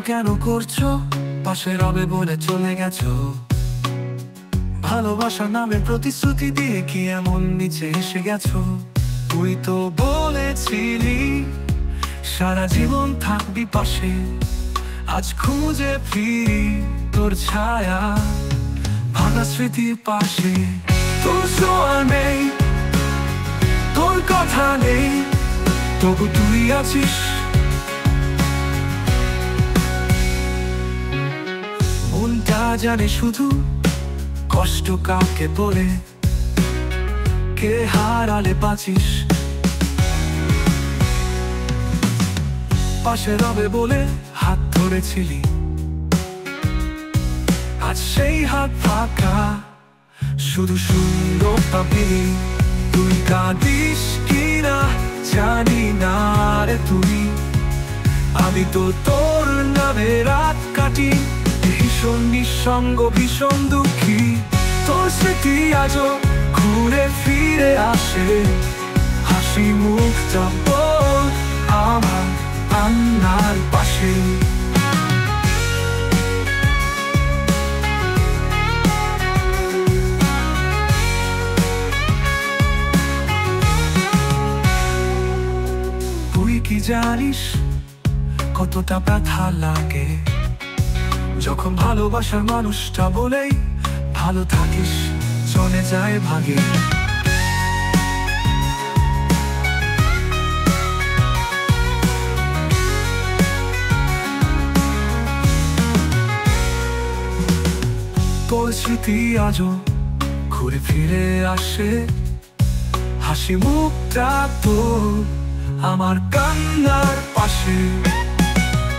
কেন করছো? পাশে রবে বলে চলে গেছো। ভালোবাসা নামের প্রতিশ্রুতি দিয়ে কি এমন নিচে এসে গেছো? তুই তো বলেছিলি সারা জীবন থাকবি পাশে। আজ খুঁজে ফিরি তোর ছায়া ভাঙা স্মৃতির পাশে। তোর ছোঁয়া নেই, তোর কথা নেই, তবু তুই আছিস। মনটা জানে শুধু কষ্ট কাকে বলে, কে হারালে বাঁচিস। পাশে রবে বলে হাত ধরেছিলি, আজ সেই হাত ফাঁকা, শুধু সুন্দর পাবি। তুই কাঁদিস কিনা জানি না রে তুই, আমি তো তোর নামে রাত কাটি, ভীষণ নিঃসঙ্গ ভীষণ দুঃখী। তোর স্মৃতি আজও ঘুরে ফিরে আসে, হাসি মুখটা বল আমার আন্নার পাশে। তুই কি জানিস কতটা ব্যথা লাগে যখন ভালোবাসার মানুষটা বলেই ভালো থাকিস চলে যায় ভাগে। তোর স্মৃতি আজও ঘুরে ফিরে আসে, হাসি মুখটা তোর আমার কান্নার পাশে।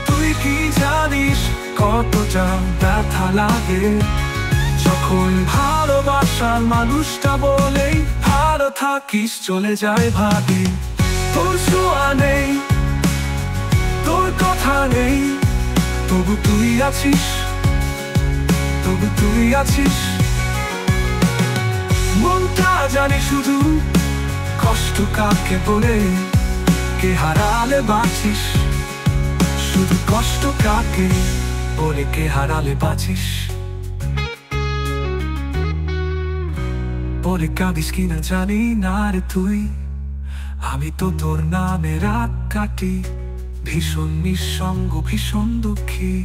তুই কি জানিস কতটা ব্যথা লাগে যখন ভালোবাসার মানুষটা বলেই ভালো থাকিস চলে যায় ভাগে। তোর ছোঁয়া নেই, তোর কথা নেই, তবু তুই আছিস, তবু তুই আছিস। মনটা জানি শুধু কষ্ট কাকে বলে, কে হারালে বাঁচিস। শুধু কষ্ট কাকে বলে, কে হারালে বাঁচিস। বলে কাঁদিস কিনা জানি না রে তুই, আমি তো তোর নামে রাত কাটি, ভীষণ নিঃসঙ্গ ভীষণ দুঃখী।